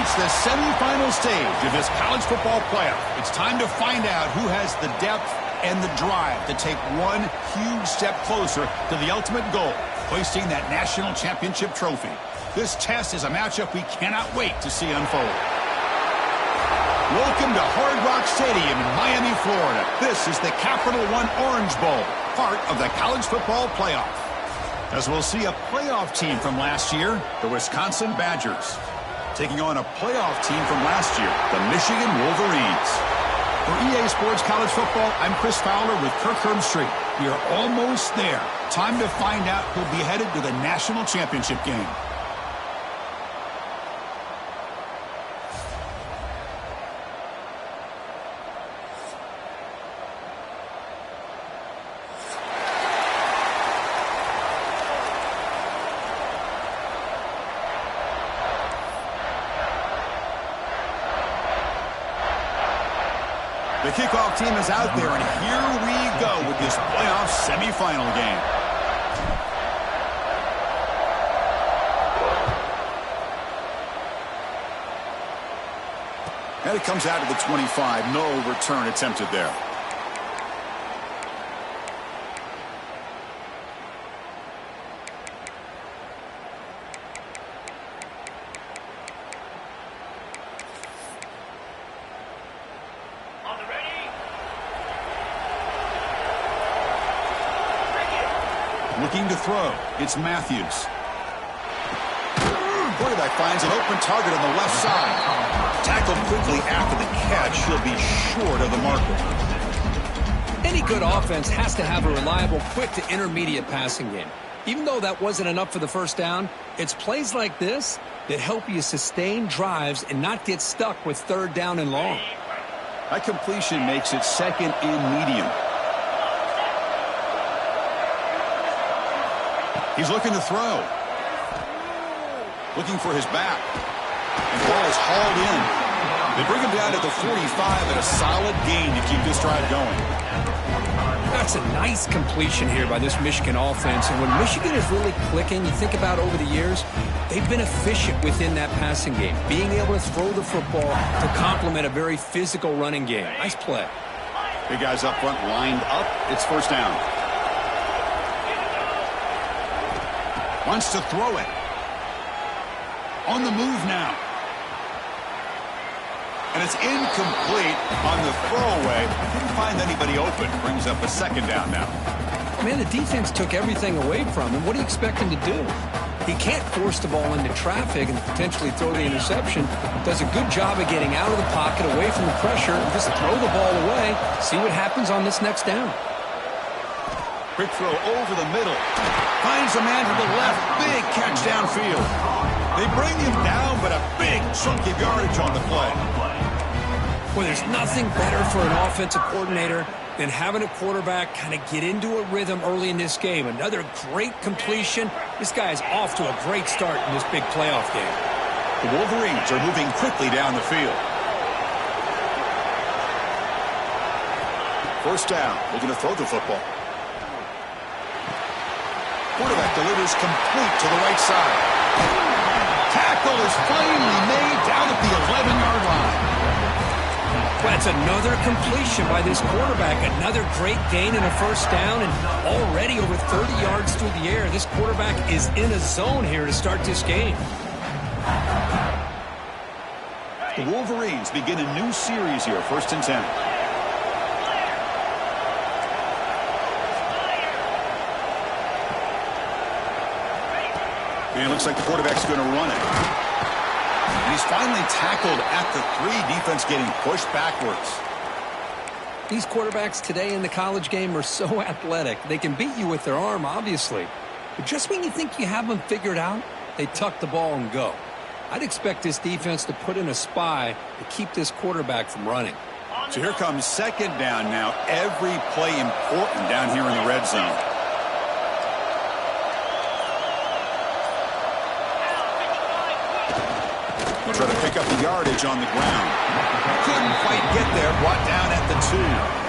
reached the semifinal stage of this college football playoff. It's time to find out who has the depth and the drive to take one huge step closer to the ultimate goal, hoisting that national championship trophy. This test is a matchup we cannot wait to see unfold. Welcome to Hard Rock Stadium in Miami, Florida. This is the Capital One Orange Bowl, part of the college football playoff. As we'll see a playoff team from last year, the Wisconsin Badgers, taking on a playoff team from last year, the Michigan Wolverines. For EA Sports College Football, I'm Chris Fowler with Kirk Herbstreit. We are almost there. Time to find out who'll be headed to the national championship game. The kickoff team is out there, and here we go with this playoff semifinal game. And it comes out to the 25. No return attempted there. Looking to throw. It's Matthews. Quarterback finds an open target on the left side. Tackled quickly after the catch. He'll be short of the marker. Any good offense has to have a reliable, quick to intermediate passing game. Even though that wasn't enough for the first down, it's plays like this that help you sustain drives and not get stuck with third down and long. That completion makes it second and medium. He's looking to throw. Looking for his back. And the ball is hauled in. They bring him down at the 45 at a solid gain to keep this drive going. That's a nice completion here by this Michigan offense. And when Michigan is really clicking, you think about over the years, they've been efficient within that passing game, being able to throw the football to complement a very physical running game. Nice play. Big guys up front lined up. It's first down. Wants to throw it. On the move now. And it's incomplete on the throwaway. Didn't find anybody open. Brings up a second down now. Man, the defense took everything away from him. What do you expect him to do? He can't force the ball into traffic and potentially throw the interception. Does a good job of getting out of the pocket, away from the pressure, and just throw the ball away. See what happens on this next down. Quick throw over the middle. Finds a man to the left. Big catch downfield. They bring him down, but a big chunk of yardage on the play. Well, there's nothing better for an offensive coordinator than having a quarterback kind of get into a rhythm early in this game. Another great completion. This guy is off to a great start in this big playoff game. The Wolverines are moving quickly down the field. First down. Looking to throw the football. Quarterback delivers complete to the right side. Tackle is finally made down at the 11-yard line. Well, that's another completion by this quarterback. Another great gain in a first down, and already over 30 yards through the air. This quarterback is in a zone here to start this game. The Wolverines begin a new series here, 1st and 10. And it looks like the quarterback's going to run it. And he's finally tackled at the 3. Defense getting pushed backwards. These quarterbacks today in the college game are so athletic. They can beat you with their arm, obviously. But just when you think you have them figured out, they tuck the ball and go. I'd expect this defense to put in a spy to keep this quarterback from running. So here comes second down now. Every play important down here in the red zone. We'll try to pick up the yardage on the ground. Couldn't quite get there. Brought down at the 2.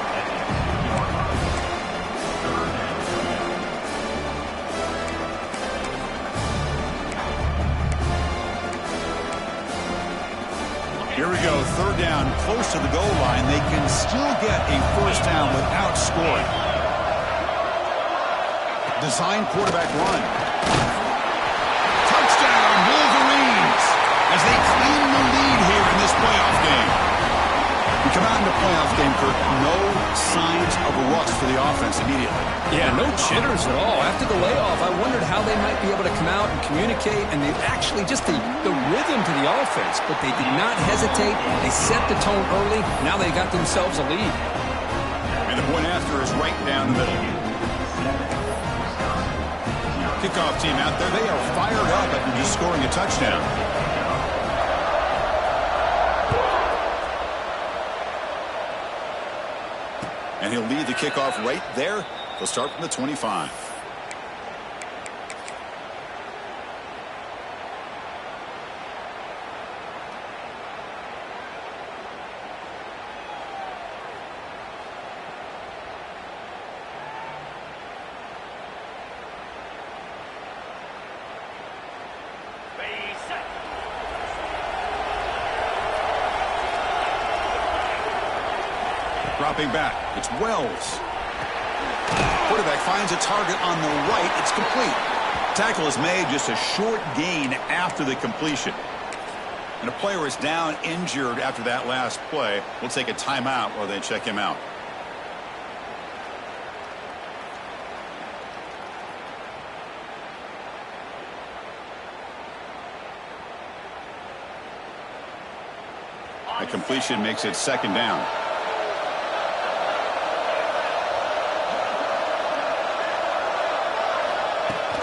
Here we go, third down, close to the goal line. They can still get a first down without scoring. Design quarterback run. Touchdown, Wolverines, as they claim the lead here in this playoff game. We come out in the playoff game, Kirk, no signs of a rust for the offense immediately. Yeah, no jitters at all. After the layoff, I wondered how they might be able to come out and communicate, and they actually just the rhythm to the offense, but they did not hesitate. They set the tone early. Now they got themselves a lead. And the point after is right down the middle. Kickoff team out there, they are fired up after just scoring a touchdown. And he'll lead the kickoff right there. They'll start from the 25. Dropping back, it's Wells. Quarterback finds a target on the right. It's complete. Tackle is made, just a short gain after the completion. And a player is down injured after that last play. We'll take a timeout while they check him out. A completion makes it second down.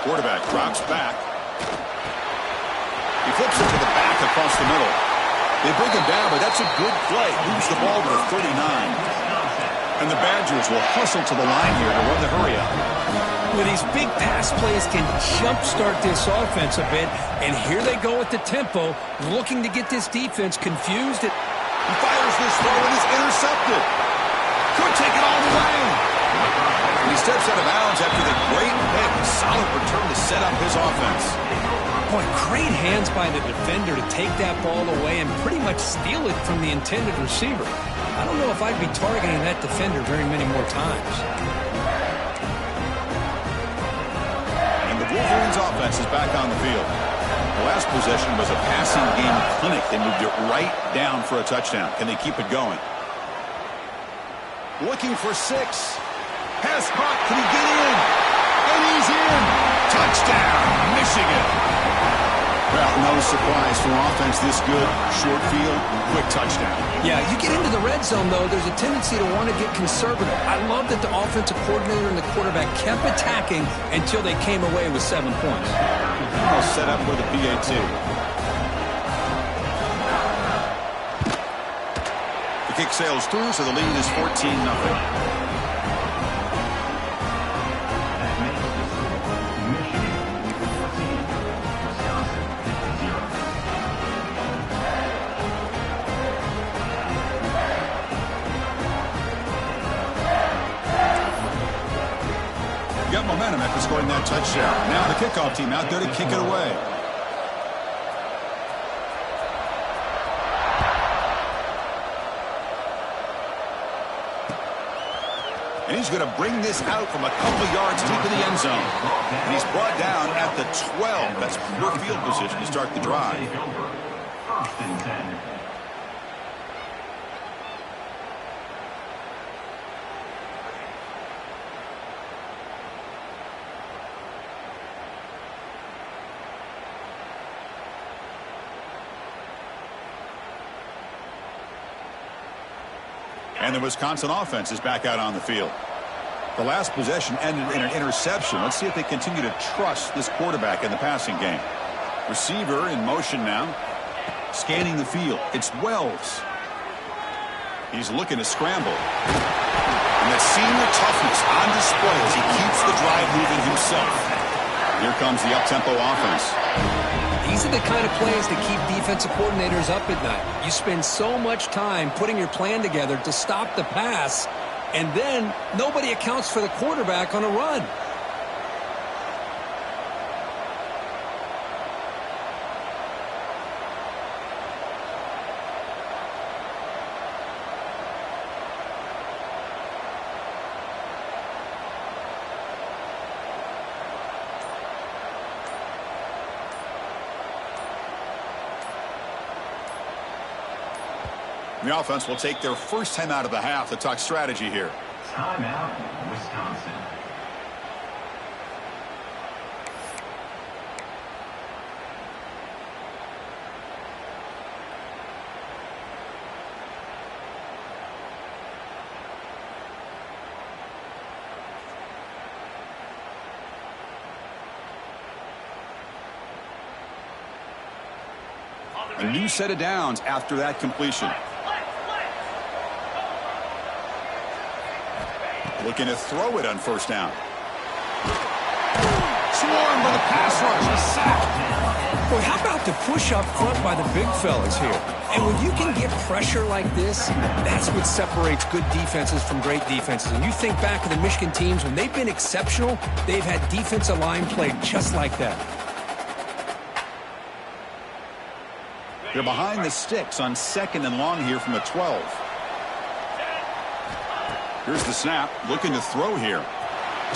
Quarterback drops back. He flips it to the back across the middle. They bring him down, but that's a good play. Moves the ball to the 39. And the Badgers will hustle to the line here to run the hurry up. Well, these big pass plays can jumpstart this offense a bit, and here they go with the tempo, looking to get this defense confused. He fires this throw and is intercepted. Could take it all the way. And he steps out of bounds after the great hit. Solid return to set up his offense. Boy, great hands by the defender to take that ball away and pretty much steal it from the intended receiver. I don't know if I'd be targeting that defender very many more times. And the Wolverines offense is back on the field. The last possession was a passing game clinic. They moved it right down for a touchdown. Can they keep it going? Looking for 6. Pass caught. Can he get in? And he's in. Touchdown, Michigan. Well, no surprise for offense this good. Short field, quick touchdown. Yeah, you get into the red zone, though, there's a tendency to want to get conservative. I love that the offensive coordinator and the quarterback kept attacking until they came away with 7 points. All set up for the PAT. The kick sails through, so the lead is 14-0. Got momentum after scoring that touchdown. Now the kickoff team out there to kick it away. And he's going to bring this out from a couple yards deep in the end zone. And he's brought down at the 12. That's pure field position to start the drive. First and 10. And the Wisconsin offense is back out on the field. The last possession ended in an interception. Let's see if they continue to trust this quarterback in the passing game. Receiver in motion now. Scanning the field. It's Wells. He's looking to scramble. And that senior toughness on display as he keeps the drive moving himself. Here comes the up-tempo offense. These are the kind of plays that keep defensive coordinators up at night. You spend so much time putting your plan together to stop the pass, and then nobody accounts for the quarterback on a run. The offense will take their first time out of the half to talk strategy here. Timeout, Wisconsin. A new set of downs after that completion. Looking to throw it on first down. Swarmed by the pass rush. A sack. Boy, how about the push up front by the big fellas here? And when you can get pressure like this, that's what separates good defenses from great defenses. And you think back to the Michigan teams, when they've been exceptional, they've had defensive line play just like that. They're behind the sticks on 2nd and long here from the 12. Here's the snap, looking to throw here.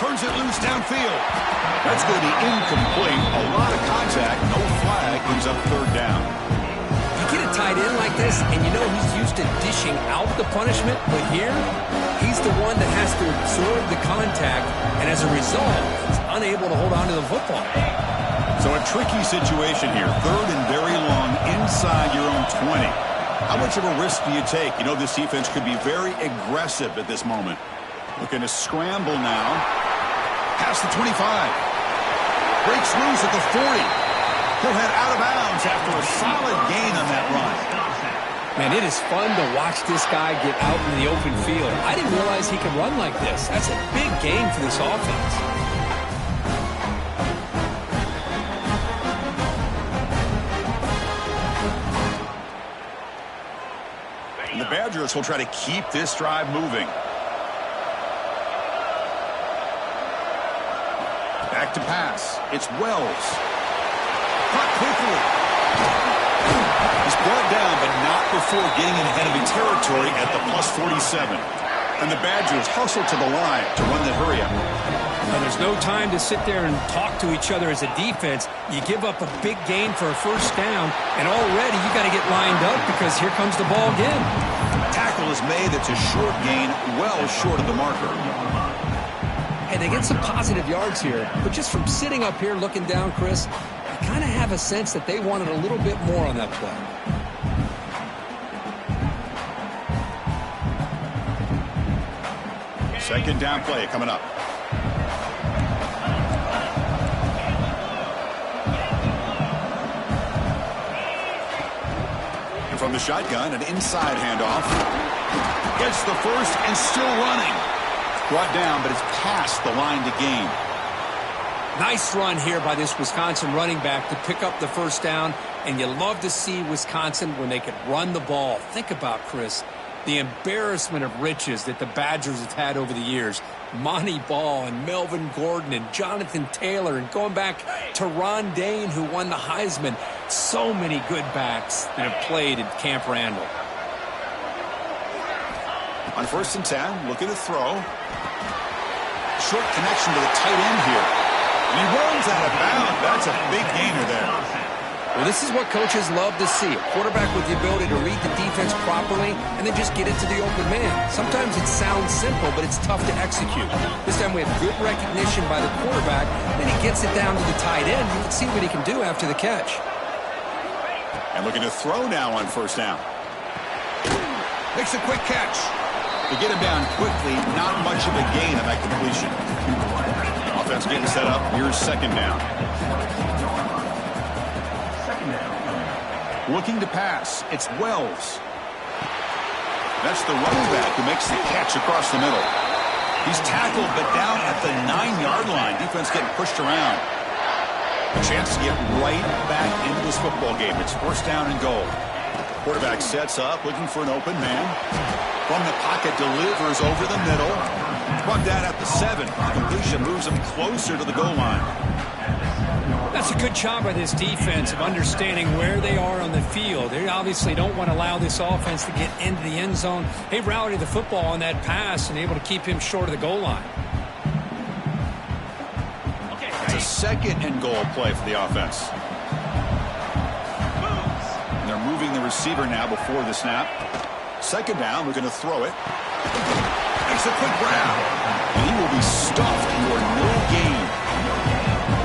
Turns it loose downfield. That's going to be incomplete. A lot of contact, no flag, brings up 3rd down. You get a tight end like this, and you know he's used to dishing out the punishment, but here, he's the one that has to absorb the contact, and as a result, he's unable to hold on to the football. So a tricky situation here. 3rd and very long inside your own 20. How much of a risk do you take? You know this defense could be very aggressive at this moment. Looking to scramble now. Past the 25. Breaks loose at the 40. He'll head out of bounds after a solid gain on that run. Man, it is fun to watch this guy get out in the open field. I didn't realize he could run like this. That's a big gain for this offense. And the Badgers will try to keep this drive moving. Back to pass. It's Wells. Caught quickly. He's brought down, but not before getting in enemy territory at the +47. And the Badgers hustle to the line to run the hurry-up. Now, there's no time to sit there and talk to each other as a defense. You give up a big gain for a first down, and already you got to get lined up because here comes the ball again. Tackle is made. It's a short gain, well short of the marker. And they get some positive yards here, but just from sitting up here looking down, Chris, I kind of have a sense that they wanted a little bit more on that play. Second down play coming up. And from the shotgun, an inside handoff. Gets the first and still running. Brought down, but it's past the line to gain. Nice run here by this Wisconsin running back to pick up the first down, and you love to see Wisconsin when they can run the ball. Think about, Chris, the embarrassment of riches that the Badgers have had over the years. Monty Ball and Melvin Gordon and Jonathan Taylor, and going back to Ron Dane, who won the Heisman. So many good backs that have played in Camp Randall. On 1st and 10, looking to throw. Short connection to the tight end here. And he runs out of bounds. That's a big gainer there. Well, this is what coaches love to see. A quarterback with the ability to read the defense properly and then just get it to the open man. Sometimes it sounds simple, but it's tough to execute. This time we have good recognition by the quarterback. Then he gets it down to the tight end. You can see what he can do after the catch. And looking to throw now on 1st down. Makes a quick catch. To get him down quickly, not much of a gain on that completion. Offense getting set up. Here's 2nd down. Looking to pass. It's Wells. That's the running back who makes the catch across the middle. He's tackled, but down at the 9-yard line. Defense getting pushed around. A chance to get right back into this football game. It's 1st down and goal. Quarterback sets up, looking for an open man. From the pocket, delivers over the middle. Brought down at the 7. The completion moves him closer to the goal line. That's a good job by this defense of understanding where they are on the field. They obviously don't want to allow this offense to get into the end zone. They routed the football on that pass and able to keep him short of the goal line. It's a 2nd and goal play for the offense. And they're moving the receiver now before the snap. Second down, we're going to throw it. Makes a quick grab. And he will be stuffed for no gain.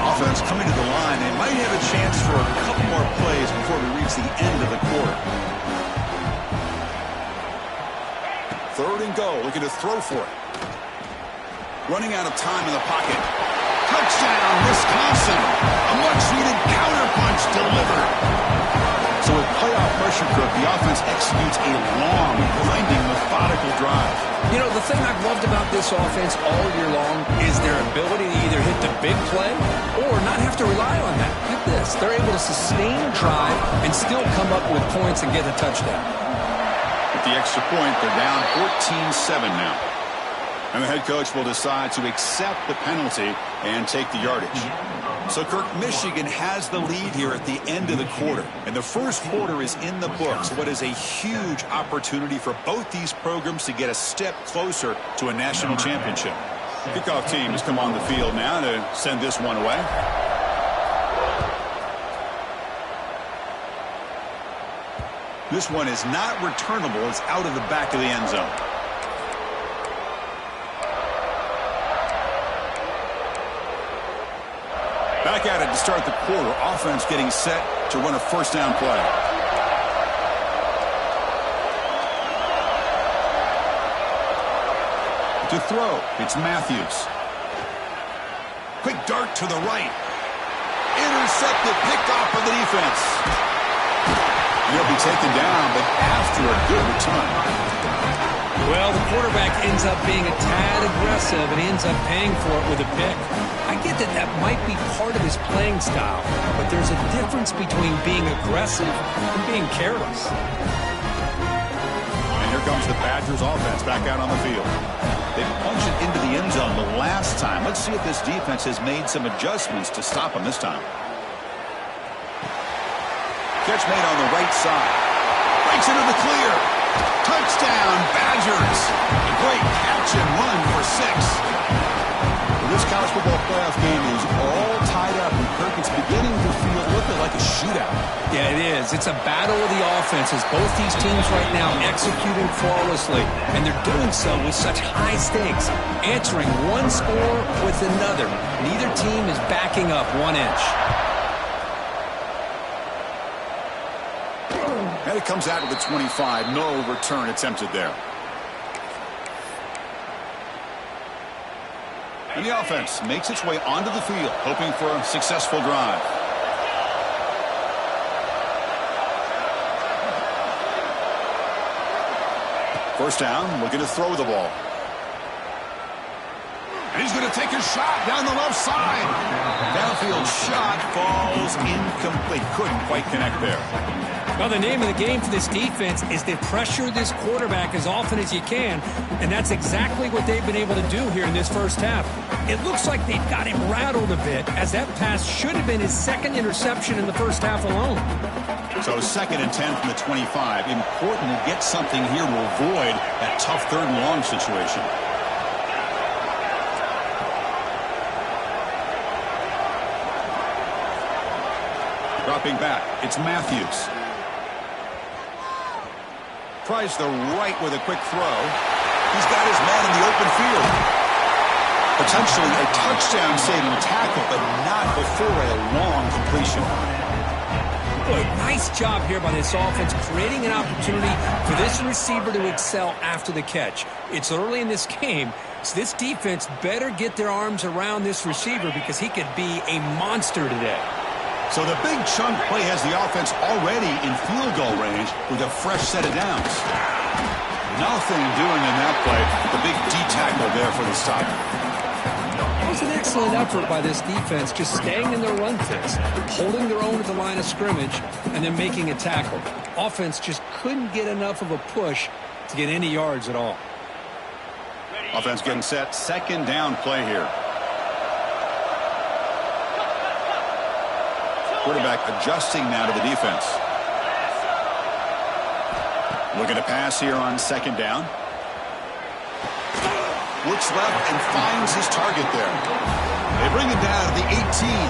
Offense coming to the line. They might have a chance for a couple more plays before we reach the end of the quarter. Third and go. Looking to throw for it. Running out of time in the pocket. Touchdown, Wisconsin. A much-needed counterpunch delivered. So with playoff pressure, Kirk, the offense executes a long, grinding, methodical drive. You know, the thing I've loved about this offense all year long is their ability to either hit the big play or not have to rely on that. Look at this. They're able to sustain drive and still come up with points and get a touchdown. With the extra point, they're down 14-7 now. And the head coach will decide to accept the penalty and take the yardage. So, Kirk, Michigan has the lead here at the end of the quarter. And the first quarter is in the books. What is a huge opportunity for both these programs to get a step closer to a national championship. Kickoff team has come on the field now to send this one away. This one is not returnable. It's out of the back of the end zone. Back at it to start the quarter. Offense getting set to run a first down play. To throw, it's Matthews. Quick dart to the right. Intercepted, picked off by the defense. He'll be taken down, but after a good return. Well, the quarterback ends up being a tad aggressive and ends up paying for it with a pick. I get that that might be part of his playing style, but there's a difference between being aggressive and being careless. And here comes the Badgers offense back out on the field. They punched it into the end zone the last time. Let's see if this defense has made some adjustments to stop them this time. Catch made on the right side. Breaks into the clear. Touchdown, Badgers. A great catch and run for 6. This college football playoff game is all tied up, and Kirk, it's beginning to feel a little bit like a shootout. Yeah, it is. It's a battle of the offenses. Both these teams right now executing flawlessly, and they're doing so with such high stakes, answering one score with another. Neither team is backing up 1 inch. And it comes out of the 25. No return attempted there. And the offense makes its way onto the field, hoping for a successful drive. First down, looking to throw the ball. And he's going to take a shot down the left side. Downfield shot falls incomplete. Couldn't quite connect there. Well, the name of the game for this defense is to pressure this quarterback as often as you can, and that's exactly what they've been able to do here in this first half. It looks like they've got him rattled a bit, as that pass should have been his second interception in the first half alone. So 2nd and 10 from the 25. Important to get something here to avoid that tough 3rd and long situation. Dropping back, it's Matthews. Tries the right with a quick throw. He's got his man in the open field. Potentially a touchdown-saving tackle, but not before a long completion. Boy, nice job here by this offense, creating an opportunity for this receiver to excel after the catch. It's early in this game, so this defense better get their arms around this receiver because he could be a monster today. So the big chunk play has the offense already in field goal range with a fresh set of downs. Nothing doing in that play. The big D-tackle there for the stop. It was an excellent effort by this defense, just staying in their run fix, holding their own at the line of scrimmage, and then making a tackle. Offense just couldn't get enough of a push to get any yards at all. Offense getting set. 2nd down play here. Quarterback adjusting now to the defense. Looking to pass here on 2nd down. Looks left and finds his target there. They bring him down to the 18.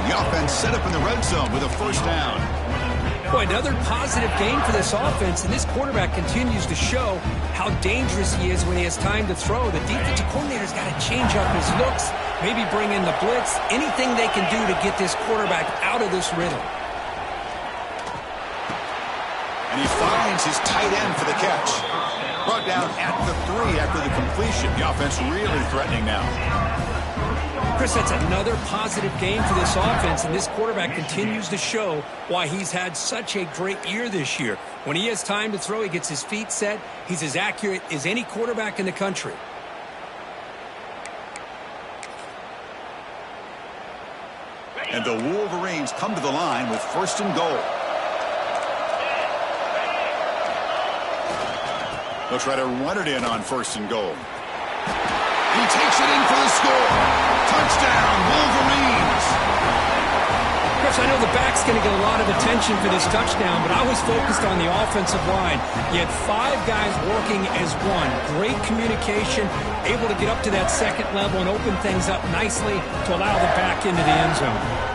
The offense set up in the red zone with a first down. Boy, another positive game for this offense, and this quarterback continues to show how dangerous he is when he has time to throw. The defensive coordinator's got to change up his looks, maybe bring in the blitz, anything they can do to get this quarterback out of this rhythm. And he finds his tight end for the catch. Brought down at the 3 after the completion. The offense really threatening now. Chris, that's another positive game for this offense, and this quarterback continues to show why he's had such a great year this year. When he has time to throw, he gets his feet set. He's as accurate as any quarterback in the country. And the Wolverines come to the line with 1st and goal. They'll try to run it in on 1st and goal. He takes it in for the score. Touchdown, Wolverines. Chris, I know the back's going to get a lot of attention for this touchdown, but I was focused on the offensive line. You had 5 guys working as one. Great communication, able to get up to that 2nd level and open things up nicely to allow the back into the end zone.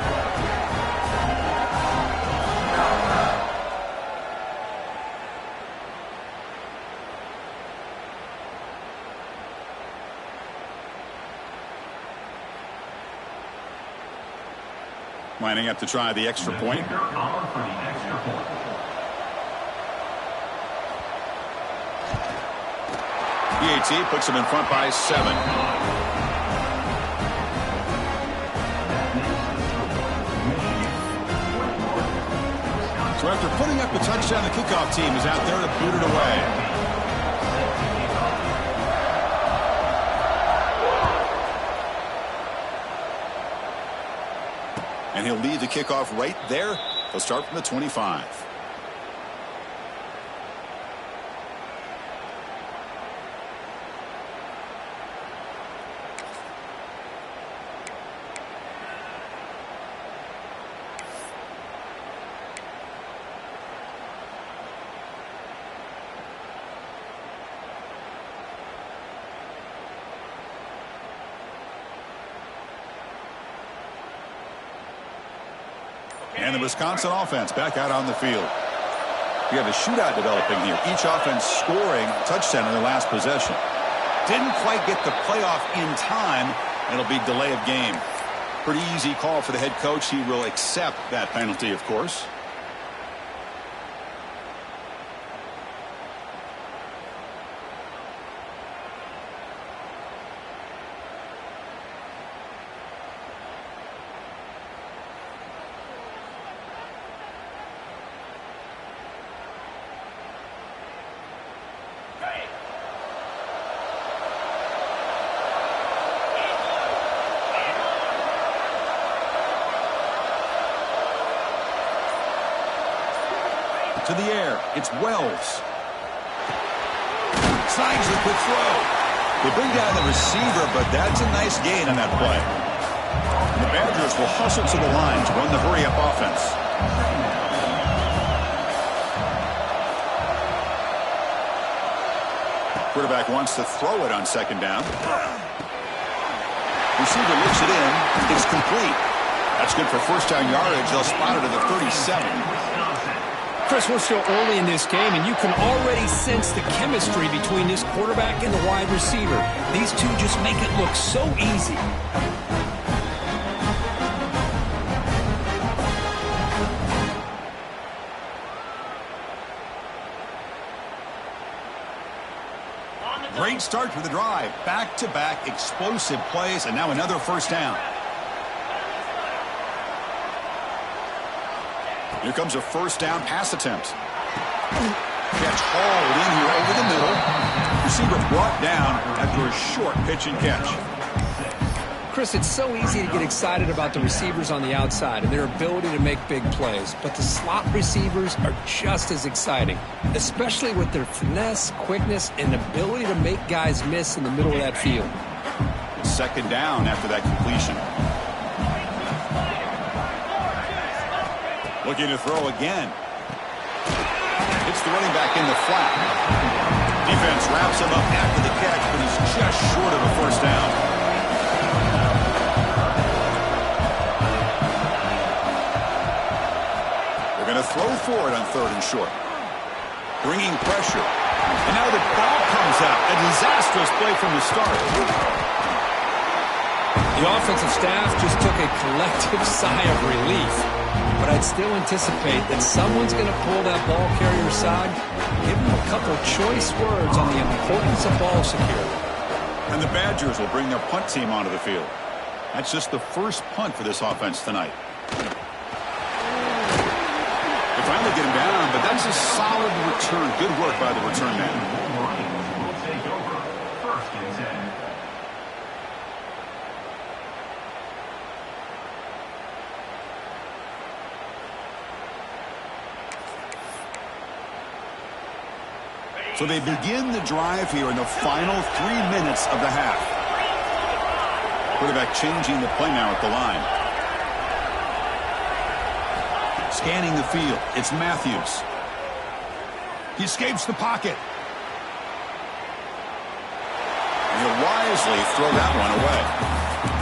Lining up to try the extra point. For the extra point. PAT puts him in front by 7. So after putting up a touchdown, the kickoff team is out there to boot it away. And he'll lead the kickoff right there. He'll start from the 25. And the Wisconsin offense back out on the field. We have a shootout developing here. Each offense scoring a touchdown in their last possession. Didn't quite get the playoff in time. It'll be delay of game. Pretty easy call for the head coach. He will accept that penalty, of course. To the air, it's Wells. Signs the quick throw. They bring down the receiver, but that's a nice gain on that play. And the Badgers will hustle to the line to run the hurry-up offense. Quarterback wants to throw it on 2nd down. Receiver looks it in. It's complete. That's good for 1st down yardage. They'll spot it at the 37. Chris, we're still early in this game, and you can already sense the chemistry between this quarterback and the wide receiver. These two just make it look so easy. Great start for the drive. Back-to-back explosive plays, and now another 1st down. Here comes a 1st down pass attempt. Catch hauled in here over the middle. Receiver brought down after a short pitch and catch. Chris, it's so easy to get excited about the receivers on the outside and their ability to make big plays, but the slot receivers are just as exciting, especially with their finesse, quickness, and ability to make guys miss in the middle of that field. 2nd down after that completion. Looking to throw again. It's the running back in the flat. Defense wraps him up after the catch, but he's just short of a 1st down. They're going to throw for it on 3rd and short. Bringing pressure. And now the ball comes out. A disastrous play from the start. The offensive staff just took a collective sigh of relief. But I'd still anticipate that someone's going to pull that ball carrier side, give them a couple choice words on the importance of ball security. And the Badgers will bring their punt team onto the field. That's just the first punt for this offense tonight. They finally get him down, but that's a solid return. Good work by the return man. Wolverines will take over 1st and 10. So they begin the drive here in the final 3 minutes of the half. Quarterback changing the play now at the line. Scanning the field. It's Matthews. He escapes the pocket. And he'll wisely throw that one away.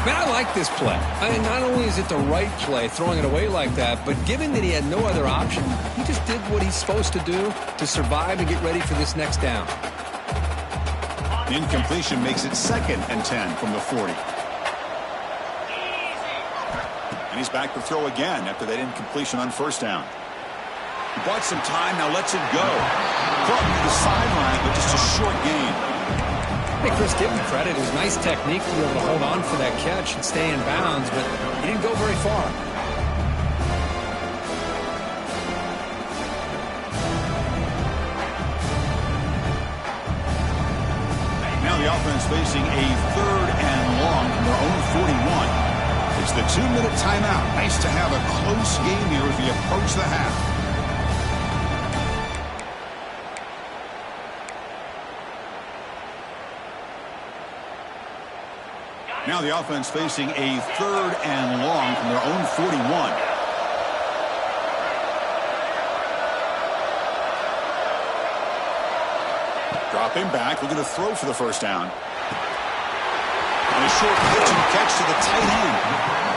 Man, I like this play. Not only is it the right play, throwing it away like that, but given that he had no other option, he just did what he's supposed to do to survive and get ready for this next down. Incompletion makes it 2nd and 10 from the 40. And he's back to throw again after that incompletion on 1st down. He bought some time, now lets it go. Caught to the sideline, but just a short gain. Hey, Chris, give him credit. It was nice technique to be able to hold on for that catch and stay in bounds, but he didn't go very far. Now the offense facing a 3rd and long from their own 41. It's the 2-minute timeout. Nice to have a close game here as we approach the half. Now the offense facing a 3rd and long from their own 41. Dropping back, looking to throw for the 1st down. And a short pitch and catch to the tight end.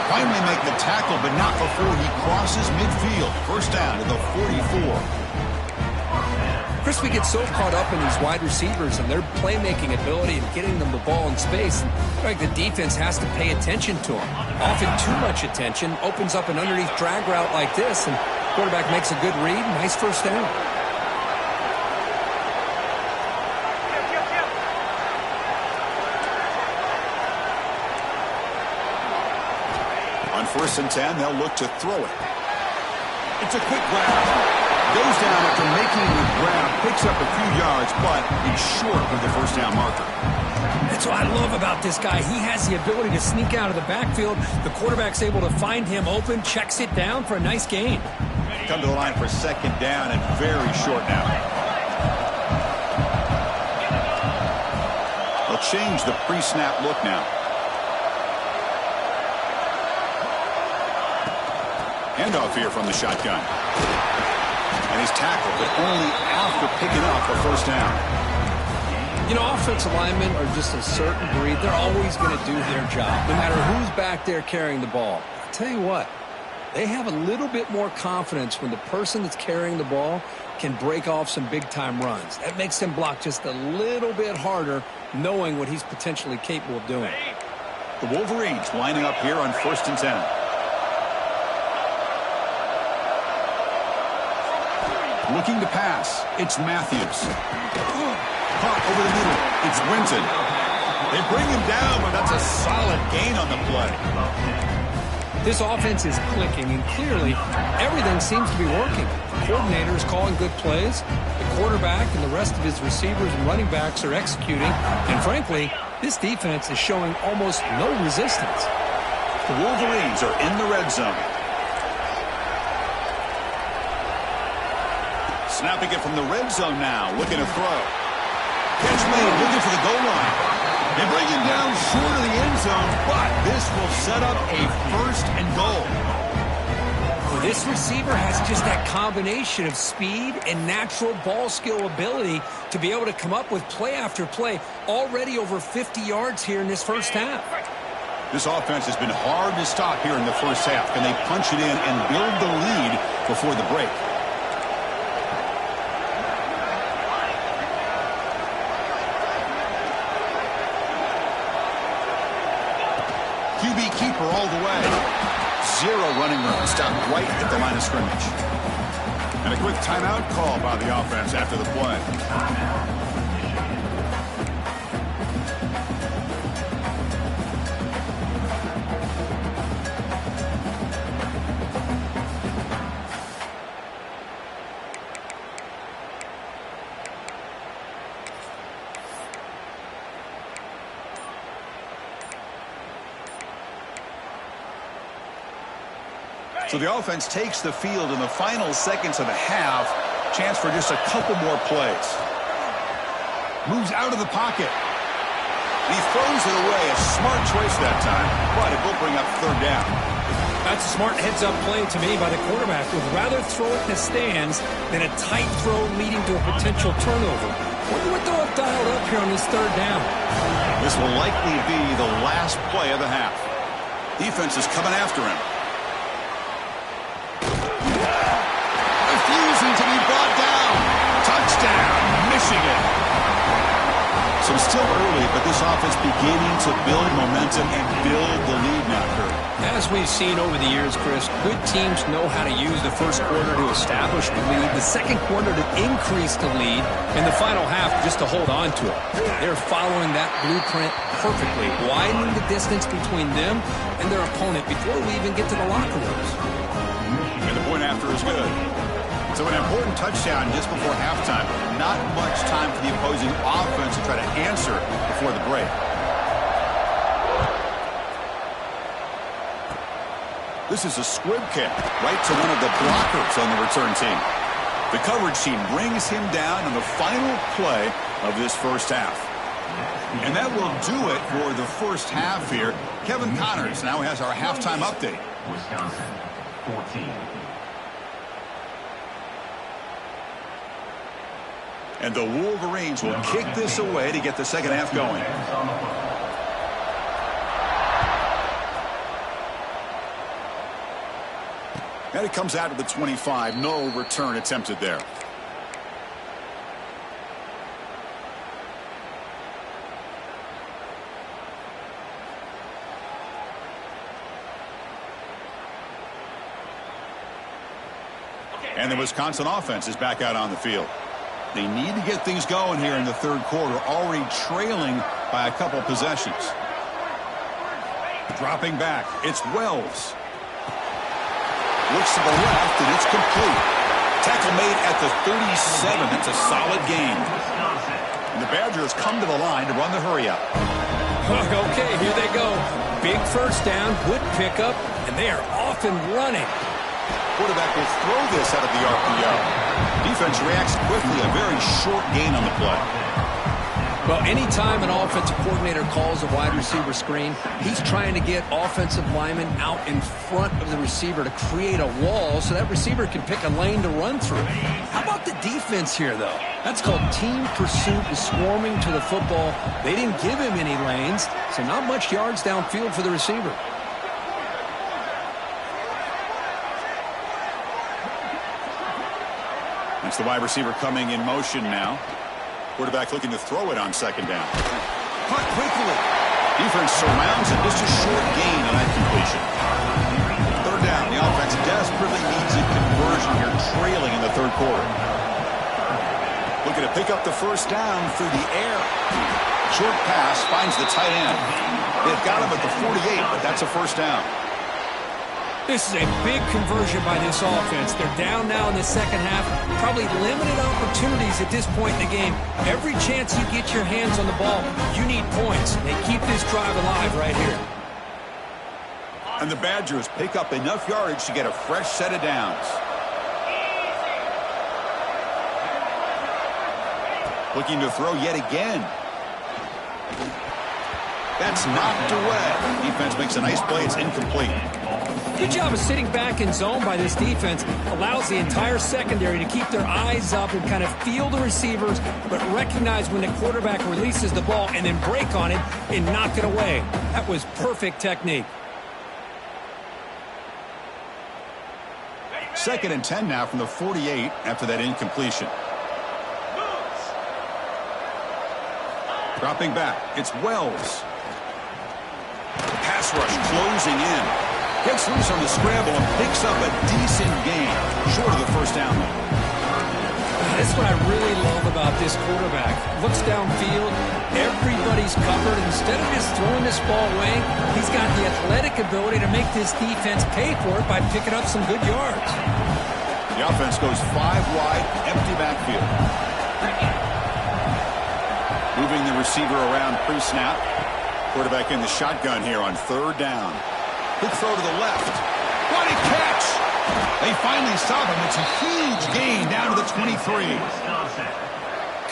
Finally make the tackle, but not before he crosses midfield. 1st down to the 44. Chris, we get so caught up in these wide receivers and their playmaking ability and getting them the ball in space. And like the defense has to pay attention to them. Often too much attention opens up an underneath drag route like this, and quarterback makes a good read. Nice 1st down. On 1st and 10, they'll look to throw it. It's a quick grab. Goes down after making the grab, picks up a few yards, but he's short of the 1st down marker. That's what I love about this guy. He has the ability to sneak out of the backfield. The quarterback's able to find him open, checks it down for a nice gain. Come to the line for 2nd down and very short now. They'll change the pre-snap look now. Handoff here from the shotgun. And he's tackled, but only after picking up a 1st down. You know, offensive linemen are just a certain breed. They're always going to do their job, no matter who's back there carrying the ball. I'll tell you what, they have a little bit more confidence when the person that's carrying the ball can break off some big-time runs. That makes them block just a little bit harder, knowing what he's potentially capable of doing. The Wolverines lining up here on 1st and 10. Looking to pass. It's Matthews. Caught over the middle. It's Winton. They bring him down, but that's a solid gain on the play. This offense is clicking, and clearly everything seems to be working. The coordinator is calling good plays. The quarterback and the rest of his receivers and running backs are executing. And frankly, this defense is showing almost no resistance. The Wolverines are in the red zone. Snapping it from the red zone now, looking to throw. Catch made, looking for the goal line. They bring him down short of the end zone, but this will set up a 1st and goal. Well, this receiver has just that combination of speed and natural ball skill ability to be able to come up with play after play, already over 50 yards here in this 1st half. This offense has been hard to stop here in the 1st half. Can they punch it in and build the lead before the break? QB keeper all the way. Zero running room. Stopped right at the line of scrimmage. And a quick timeout call by the offense after the play. So the offense takes the field in the final seconds of the half. Chance for just a couple more plays. Moves out of the pocket. And he throws it away. A smart choice that time, but it will bring up third down. That's a smart heads-up play to me by the quarterback. Would rather throw it in the stands than a tight throw leading to a potential turnover. Wonder what they'll have dialed up here on this third down. This will likely be the last play of the half. Defense is coming after him. Refusing to be brought down. Touchdown, Michigan. So it's still early, but this offense beginning to build momentum and build the lead now, Kurt. As we've seen over the years, Chris, good teams know how to use the first quarter to establish the lead, the second quarter to increase the lead, and the final half just to hold on to it. They're following that blueprint perfectly, widening the distance between them and their opponent before we even get to the locker rooms. And the point after is good. So an important touchdown just before halftime. Not much time for the opposing offense to try to answer before the break. This is a squib kick right to one of the blockers on the return team. The coverage team brings him down on the final play of this first half. And that will do it for the first half here. Kevin Connors now has our halftime update. Wisconsin, 14. And the Wolverines will kick this away to get the second half going. And it comes out of the 25. No return attempted there. And the Wisconsin offense is back out on the field. They need to get things going here in the third quarter, already trailing by a couple possessions. Dropping back, it's Wells. Looks to the left, and it's complete. Tackle made at the 37. That's a solid gain. And the Badgers come to the line to run the hurry-up. Okay, here they go. Big first down, good pickup, and they are off and running. Quarterback will throw this out of the RPO. Defense reacts quickly, a very short gain on the play. Well, anytime an offensive coordinator calls a wide receiver screen, he's trying to get offensive linemen out in front of the receiver to create a wall so that receiver can pick a lane to run through. How about the defense here, though? That's called team pursuit and swarming to the football. They didn't give him any lanes, so not much yards downfield for the receiver. It's the wide receiver coming in motion now. Quarterback looking to throw it on second down. Caught quickly. Defense surrounds it. Just a short gain on that completion. Third down. The offense desperately needs a conversion here, trailing in the third quarter. Looking to pick up the first down through the air. Short pass finds the tight end. They've got him at the 48, but that's a first down. This is a big conversion by this offense. They're down now in the second half. Probably limited opportunities at this point in the game. Every chance you get your hands on the ball, you need points. They keep this drive alive right here. And the Badgers pick up enough yardage to get a fresh set of downs. Looking to throw yet again. That's knocked away. Defense makes a nice play. It's incomplete. Good job of sitting back in zone by this defense. Allows the entire secondary to keep their eyes up and kind of feel the receivers, but recognize when the quarterback releases the ball and then break on it and knock it away. That was perfect technique. Second and 10 now from the 48 after that incompletion. Dropping back, it's Wells. Pass pass rush closing in. Gets loose on the scramble and picks up a decent gain. Short of the first down, though. That's what I really love about this quarterback. Looks downfield, everybody's covered. Instead of just throwing this ball away, he's got the athletic ability to make this defense pay for it by picking up some good yards. The offense goes 5 wide, empty backfield. Moving the receiver around pre-snap. Quarterback in the shotgun here on 3rd down. Quick throw to the left. What a catch! They finally stop him. It's a huge gain down to the 23.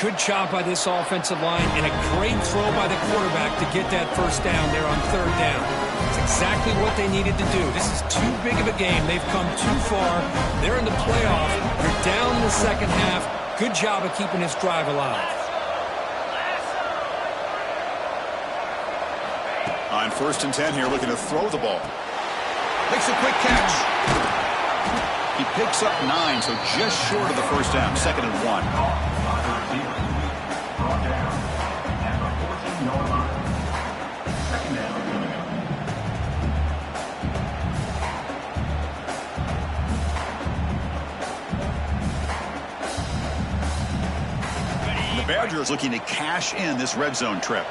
Good job by this offensive line and a great throw by the quarterback to get that first down there on 3rd down. It's exactly what they needed to do. This is too big of a game. They've come too far. They're in the playoff. They're down in the second half. Good job of keeping this drive alive. On 1st and 10 here, looking to throw the ball. Makes a quick catch. He picks up 9, so just short of the first down. 2nd and 1. The Badgers looking to cash in this red zone trip.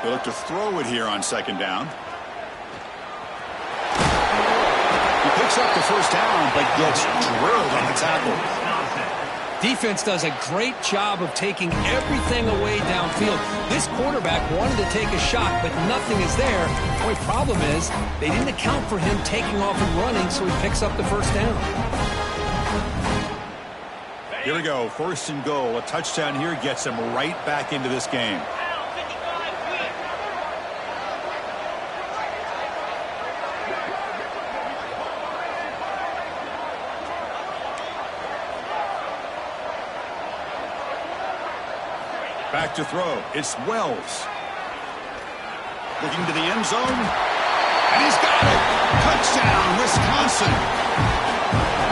They look to throw it here on 2nd down. He picks up the first down, but gets drilled on the tackle. Defense does a great job of taking everything away downfield. This quarterback wanted to take a shot, but nothing is there. The only problem is they didn't account for him taking off and running, so he picks up the first down. Here we go. 1st and goal. A touchdown here gets him right back into this game. Back to throw. It's Wells. Looking to the end zone. And he's got it. Touchdown, Wisconsin.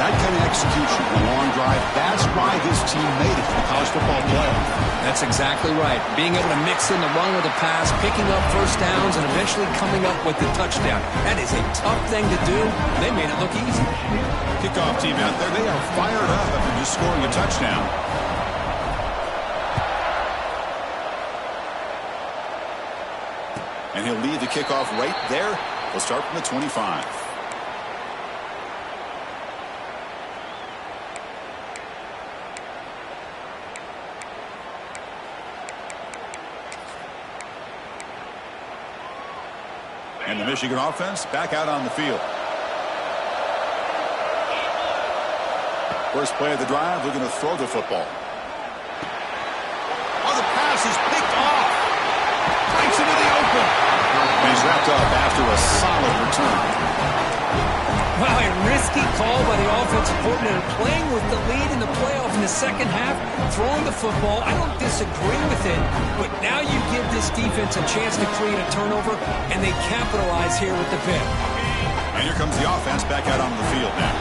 That kind of execution, a long drive, that's why this team made it to the college football playoff. That's exactly right. Being able to mix in the run with the pass, picking up first downs, and eventually coming up with the touchdown. That is a tough thing to do. They made it look easy. Kickoff team out there, they are fired up after just scoring a touchdown. And he'll lead the kickoff right there. We'll start from the 25. And the Michigan offense back out on the field. First play of the drive, looking to throw the football. Oh, the pass is picked off. Breaks into the open. And he's wrapped up after a solid return. Wow, a risky call by the offensive coordinator, playing with the lead in the playoff in the second half, throwing the football. I don't disagree with it, but now you give this defense a chance to create a turnover, and they capitalize here with the pick. And here comes the offense back out on the field now.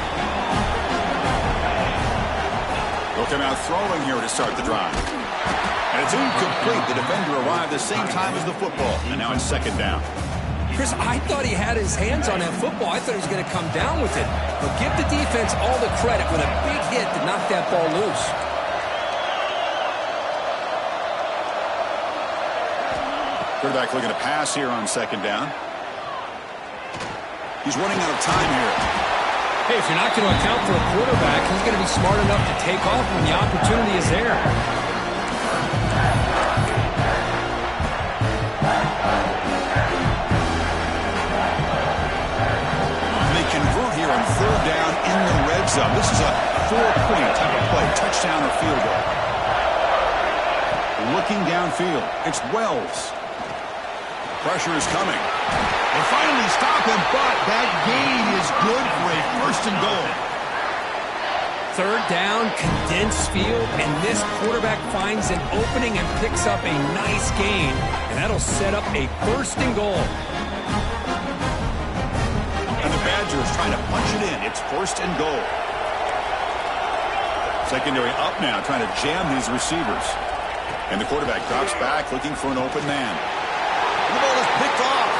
They'll come out throwing here to start the drive. And it's incomplete. The defender arrived the same time as the football, and now it's 2nd down. Chris, I thought he had his hands on that football. I thought he was going to come down with it. But give the defense all the credit with a big hit to knock that ball loose. Quarterback looking to pass here on 2nd down. He's running out of time here. Hey, if you're not going to account for a quarterback, he's going to be smart enough to take off when the opportunity is there. On 3rd down in the red zone. This is a 4-point type of play, touchdown or field goal. Looking downfield, it's Wells. Pressure is coming. They finally stop him, but that gain is good for a 1st and goal. 3rd down, condensed field, and this quarterback finds an opening and picks up a nice gain, and that'll set up a 1st and goal. Rodgers trying to punch it in. It's 1st and goal. Secondary up now, trying to jam these receivers. And the quarterback drops back, looking for an open man. And the ball is picked off.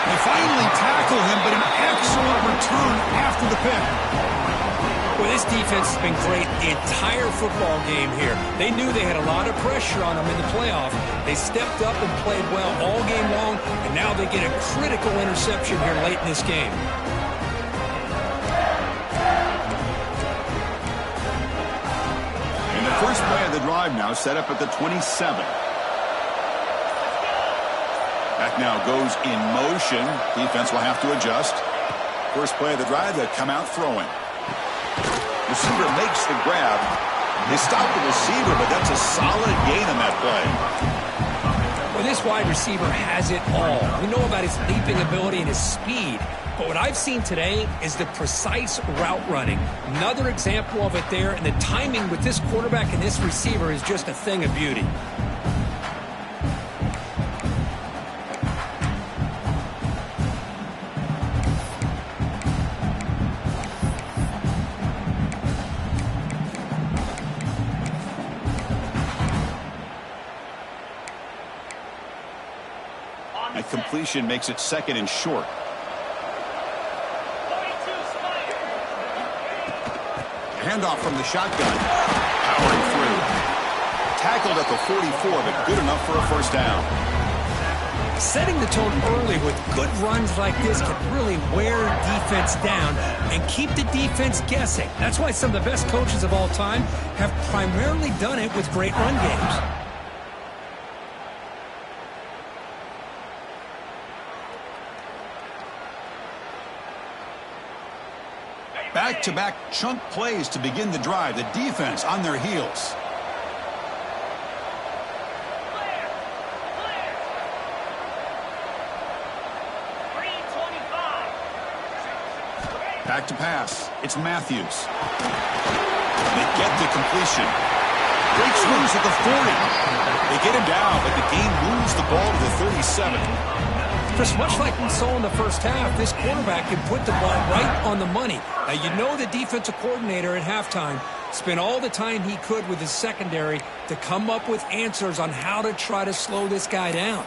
They finally tackle him, but an excellent return after the pick. Well, this defense has been great the entire football game here. They knew they had a lot of pressure on them in the playoff. They stepped up and played well all game long, and now they get a critical interception here late in this game. And the first play of the drive now set up at the 27. Back now goes in motion. Defense will have to adjust. First play of the drive, they come out throwing. Receiver makes the grab. They stop the receiver, but that's a solid gain on that play. Well, this wide receiver has it all. We know about his leaping ability and his speed. But what I've seen today is the precise route running. Another example of it there, and the timing with this quarterback and this receiver is just a thing of beauty. A completion makes it 2nd and short. Handoff from the shotgun. Powering through. Tackled at the 44, but good enough for a 1st down. Setting the tone early with good runs like this can really wear defense down and keep the defense guessing. That's why some of the best coaches of all time have primarily done it with great run games. Back-to-back chunk plays to begin the drive. The defense on their heels. Back to pass. It's Matthews. They get the completion. Breaks loose at the 40. They get him down, but the game moves the ball to the 37. Just much like we saw in the first half, this quarterback can put the ball right on the money. Now, you know the defensive coordinator at halftime spent all the time he could with his secondary to come up with answers on how to try to slow this guy down.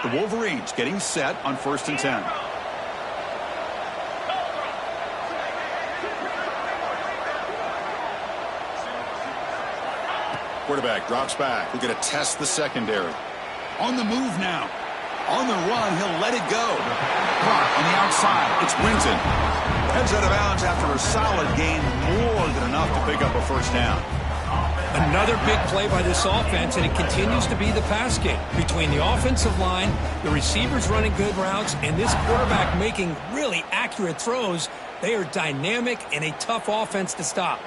The Wolverines getting set on 1st and 10. Quarterback drops back. We're going to test the secondary. On the move now. On the run, he'll let it go. Caught on the outside. It's Brinton. Heads out of bounds after a solid gain, more than enough to pick up a 1st down. Another big play by this offense, and it continues to be the pass game. Between the offensive line, the receivers running good routes, and this quarterback making really accurate throws, they are dynamic and a tough offense to stop.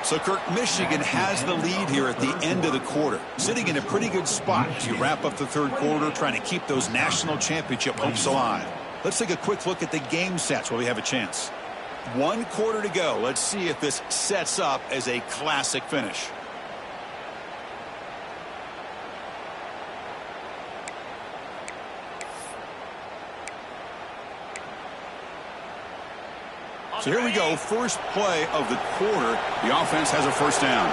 So, Kirk, Michigan has the lead here at the end of the quarter, sitting in a pretty good spot as you wrap up the 3rd quarter, trying to keep those national championship hopes alive. Let's take a quick look at the game sets while we have a chance. 1 quarter to go. Let's see if this sets up as a classic finish. So here we go. First play of the quarter. The offense has a 1st down.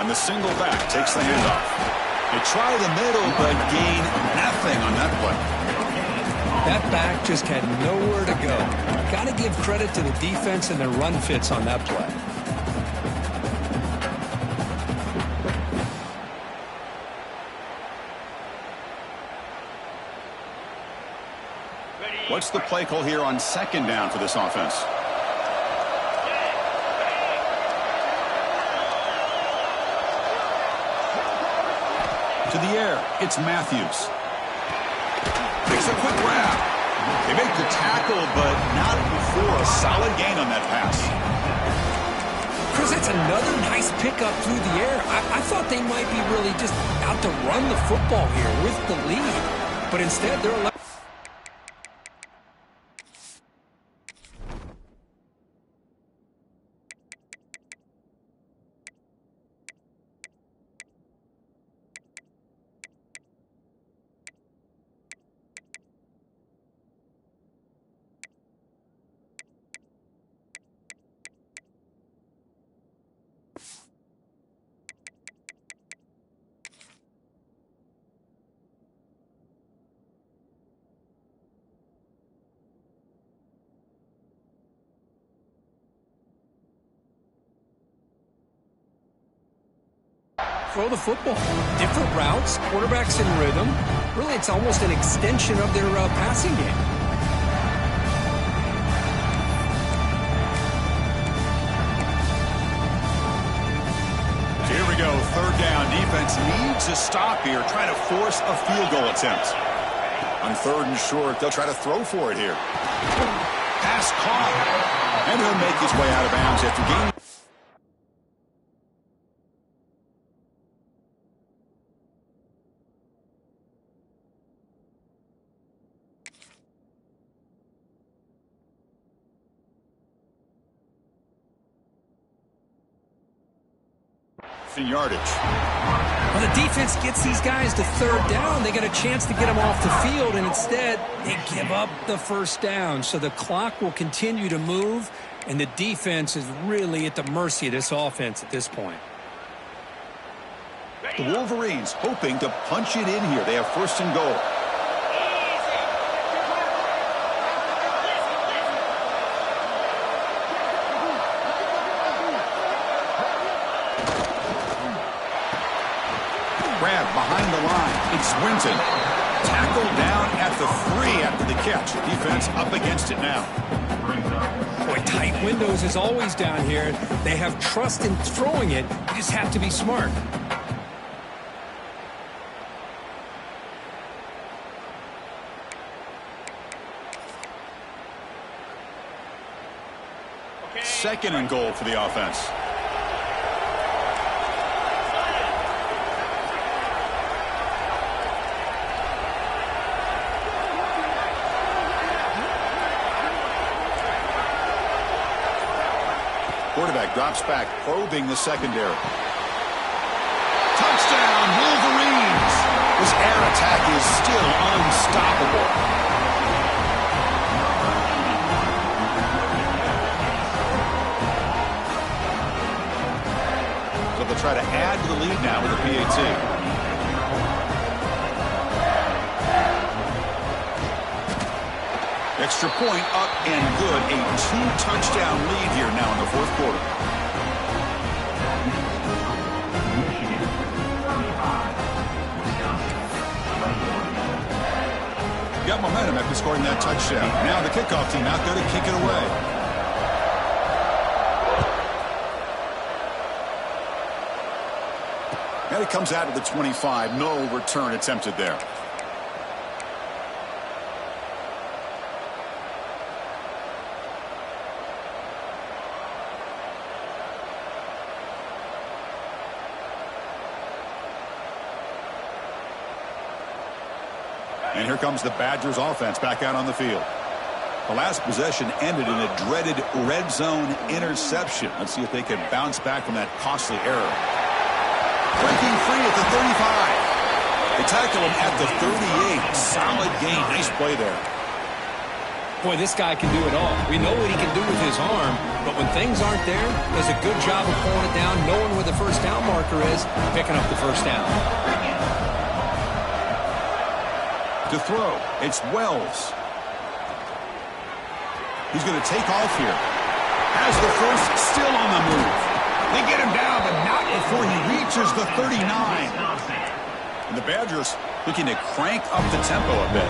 And the single back takes the handoff. They try the middle, but gain nothing on that play. That back just had nowhere to go. Got to give credit to the defense and their run fits on that play. What's the play call here on 2nd down for this offense? To the air, it's Matthews. Makes a quick grab. They make the tackle, but not before a solid gain on that pass. Chris, that's another nice pickup through the air. I thought they might be really just out to run the football here with the lead. But instead, they're allowed. throw the football. Different routes, quarterbacks in rhythm. Really, it's almost an extension of their passing game. Here we go, third down. Defense needs a stop here, trying to force a field goal attempt. On third and short, they'll try to throw for it here. Pass caught. And he'll make his way out of bounds after gaining. Yardage. Well, the defense gets these guys to third down. They get a chance to get them off the field, and instead they give up the first down. So the clock will continue to move, and the defense is really at the mercy of this offense at this point. The Wolverines hoping to punch it in here. They have first and goal. Grab behind the line. It's Winton. Tackled down at the 3 after the catch. Defense up against it now. Boy, tight windows is always down here. They have trust in throwing it. You just have to be smart. Second and goal for the offense. Quarterback drops back, probing the secondary. Touchdown, Wolverines! This air attack is still unstoppable. So they'll try to add to the lead now with a PAT. Extra point up and good. A 2-touchdown lead here now in the fourth quarter. Got momentum after scoring that touchdown. Now the kickoff team out there to kick it away. And it comes out of the 25. No return attempted there. And here comes the Badgers offense back out on the field. The last possession ended in a dreaded red zone interception. Let's see if they can bounce back from that costly error. Breaking free at the 35. They tackle him at the 38. Solid gain. Nice play there. Boy, this guy can do it all. We know what he can do with his arm, but when things aren't there, does a good job of pulling it down, knowing where the first down marker is, picking up the first down. To throw, it's Wells. He's going to take off here. Has the first, still on the move. They get him down, but not before he reaches the 39. And the Badgers looking to crank up the tempo a bit.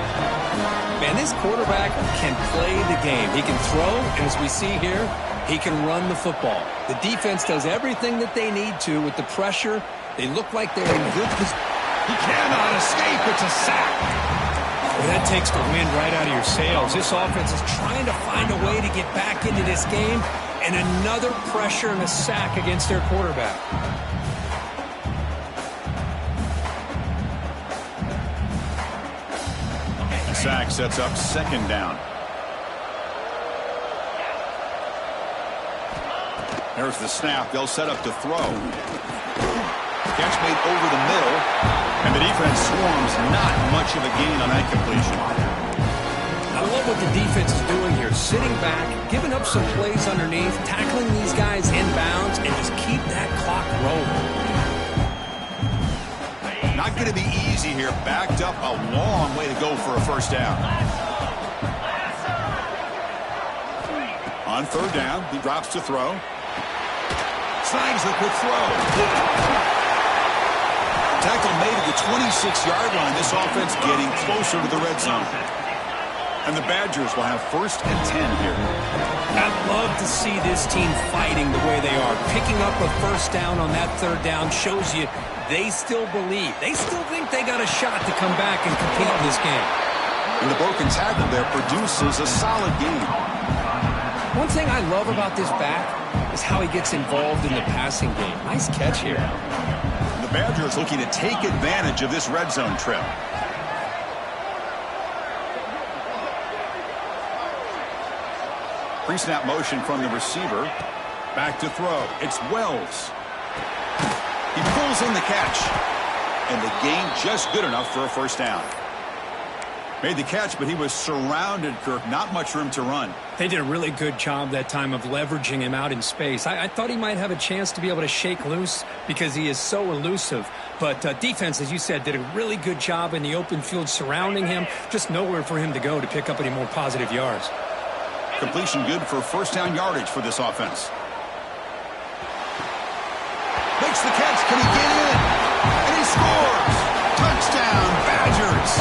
Man, this quarterback can play the game. He can throw, and as we see here, he can run the football. The defense does everything that they need to with the pressure. They look like they're in good position. He cannot escape. It's a sack. Well, that takes the wind right out of your sails. This offense is trying to find a way to get back into this game, and another pressure and a sack against their quarterback. The sack sets up second down. There's the snap. They'll set up to throw. Catch made over the middle, and the defense swarms. Not much of a gain on that completion. I love what the defense is doing here. Sitting back, giving up some plays underneath, tackling these guys inbounds, and just keep that clock rolling. Not going to be easy here. Backed up a long way to go for a first down. On third down, he drops to throw. Snags the quick throw. Tackle made at the 26-yard line. This offense getting closer to the red zone. And the Badgers will have 1st and 10 here. I'd love to see this team fighting the way they are. Picking up a 1st down on that 3rd down shows you they still believe. They still think they got a shot to come back and compete in this game. And the broken tackle there produces a solid game. One thing I love about this back is how he gets involved in the passing game. Nice catch here. The Badgers looking to take advantage of this red zone trip. Pre-snap motion from the receiver. Back to throw. It's Wells. He pulls in the catch. And the gain just good enough for a 1st down. Made the catch, but he was surrounded, Kirk. Not much room to run. They did a really good job that time of leveraging him out in space. I thought he might have a chance to be able to shake loose because he is so elusive. But defense, as you said, did a really good job in the open field surrounding him. Just nowhere for him to go to pick up any more positive yards. Completion good for 1st down yardage for this offense. Makes the catch. Can he get in? And he scores. Touchdown, Badgers.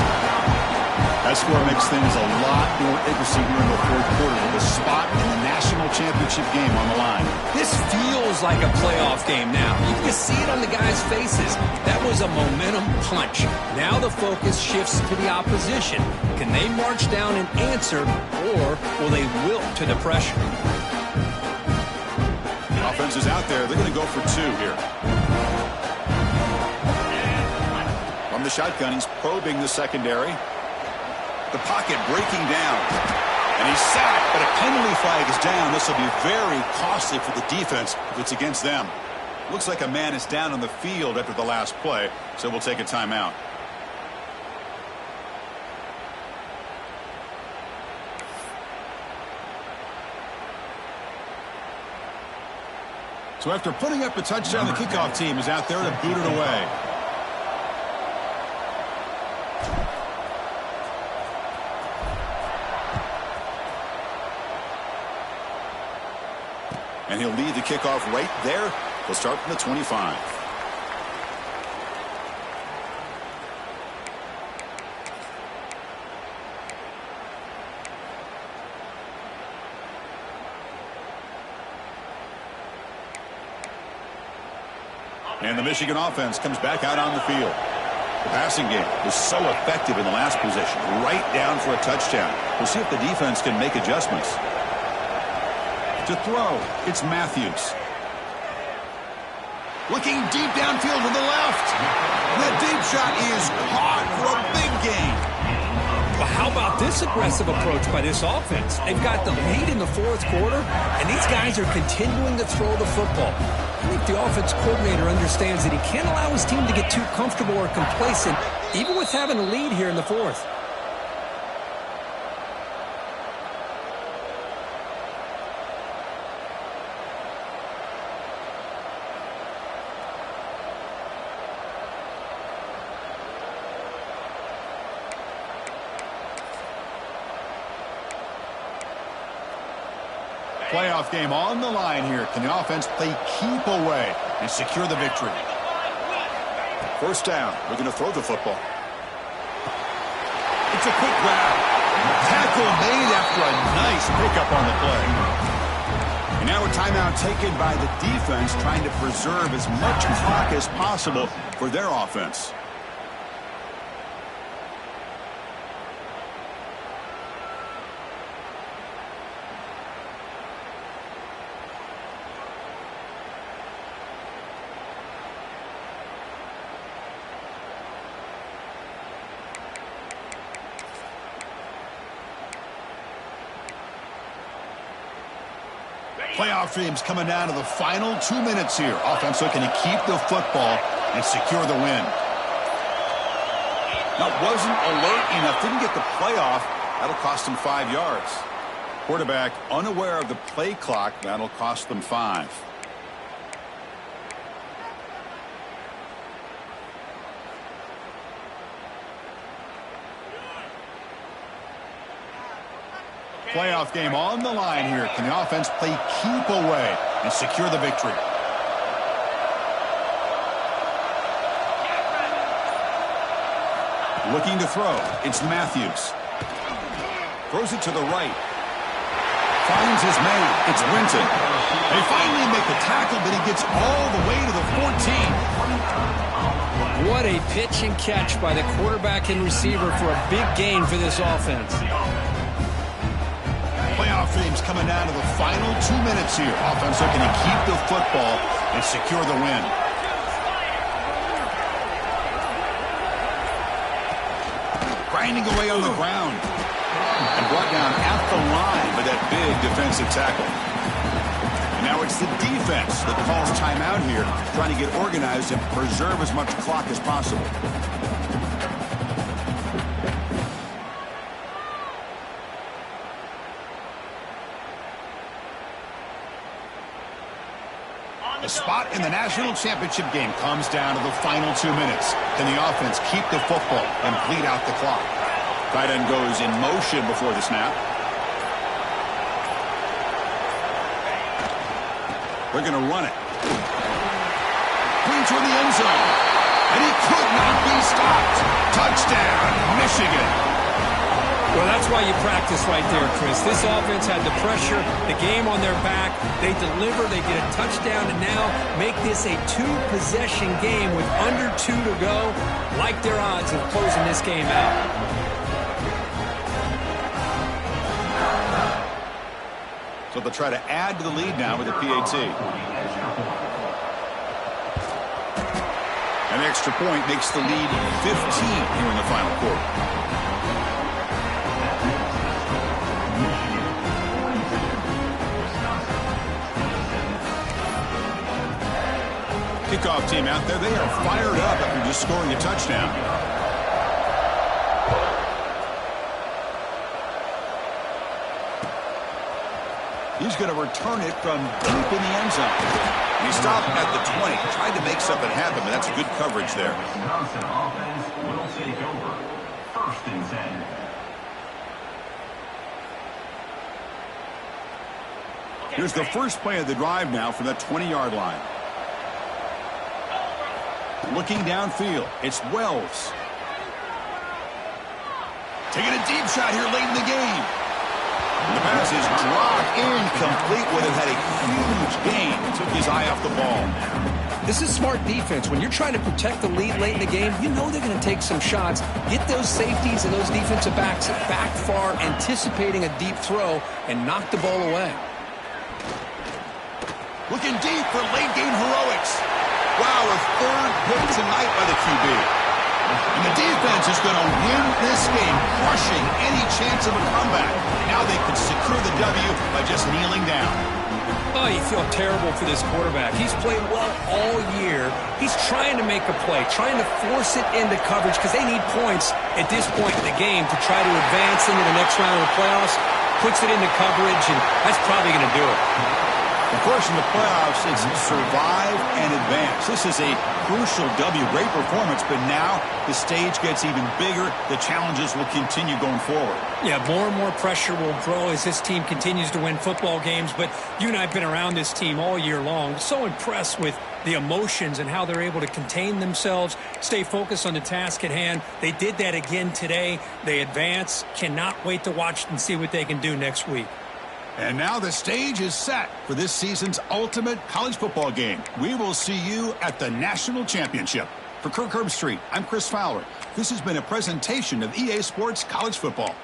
That score makes things a lot more interesting here in the 4th quarter with a spot in the national championship game on the line. This feels like a playoff game now. You can see it on the guys' faces. That was a momentum punch. Now the focus shifts to the opposition. Can they march down and answer, or will they wilt to the pressure? Offense is out there. They're going to go for 2 here. From the shotgun, he's probing the secondary. The pocket breaking down. And he's sacked, but a penalty flag is down. This will be very costly for the defense if it's against them. Looks like a man is down on the field after the last play, so we'll take a timeout. So after putting up a touchdown, the kickoff team is out there to boot it away. And he'll lead the kickoff right there. He'll start from the 25. And the Michigan offense comes back out on the field. The passing game was so effective in the last possession. Right down for a touchdown. We'll see if the defense can make adjustments. To throw, it's Matthews. Looking deep downfield to the left. The deep shot is caught for a big gain. Well, how about this aggressive approach by this offense? They've got the lead in the 4th quarter, and these guys are continuing to throw the football. I think the offense coordinator understands that he can't allow his team to get too comfortable or complacent, even with having a lead here in the 4th. Playoff game on the line here. Can the offense play keep away and secure the victory? 1st down. We're going to throw the football. It's a quick grab. Tackle made after a nice pickup on the play. And now a timeout taken by the defense, trying to preserve as much clock as possible for their offense. Playoff teams coming down to the final 2 minutes here. Offense looking to keep the football and secure the win. Now, wasn't alert enough. Didn't get the playoff. That'll cost him 5 yards. Quarterback unaware of the play clock. That'll cost them 5. Playoff game on the line here. Can the offense play keep away and secure the victory? Looking to throw. It's Matthews. Throws it to the right. Finds his man. It's Winton. They finally make the tackle, but he gets all the way to the 14. What a pitch and catch by the quarterback and receiver for a big gain for this offense. Playoff games coming down to the final 2 minutes here. Offense looking to keep the football and secure the win. Grinding away on the ground. And brought down at the line by that big defensive tackle. And now it's the defense that calls timeout here, trying to get organized and preserve as much clock as possible. The spot in the national championship game comes down to the final 2 minutes. Can the offense keep the football and bleed out the clock? Tight end goes in motion before the snap. They're going to run it. Clean toward the end zone. And he could not be stopped. Touchdown, Michigan. Well, that's why you practice right there, Chris. This offense had the pressure, the game on their back. They deliver, they get a touchdown, and now make this a two-possession game with under 2 to go. Like their odds of closing this game out. So they'll try to add to the lead now with a PAT. An extra point makes the lead 15 here in the final quarter. Kickoff team out there, they are fired up after just scoring a touchdown. He's going to return it from deep in the end zone. He stopped at the 20, tried to make something happen, but that's good coverage there. Wisconsin offense will take over. 1st and 10. Here's the first play of the drive now from the 20-yard line. Looking downfield, it's Wells. Taking a deep shot here late in the game. The pass is dropped incomplete when it had a huge gain. Took his eye off the ball. This is smart defense. When you're trying to protect the lead late in the game, you know they're going to take some shots. Get those safeties and those defensive backs back far, anticipating a deep throw, and knock the ball away. Looking deep for late game heroics. Wow, a third pick tonight by the QB. And the defense is going to win this game, crushing any chance of a comeback. Now they can secure the W by just kneeling down. Oh, you feel terrible for this quarterback. He's played well all year. He's trying to make a play, trying to force it into coverage because they need points at this point in the game to try to advance into the next round of the playoffs. Puts it into coverage, and that's probably going to do it. Of course, in the playoffs, it's survive and advance. This is a crucial W. Great performance, but now the stage gets even bigger. The challenges will continue going forward. Yeah, more and more pressure will grow as this team continues to win football games, but you and I have been around this team all year long. So impressed with the emotions and how they're able to contain themselves, stay focused on the task at hand. They did that again today. They advance. Cannot wait to watch and see what they can do next week. And now the stage is set for this season's ultimate college football game. We will see you at the National Championship. For Kirk Herbstreit, I'm Chris Fowler. This has been a presentation of EA Sports College Football.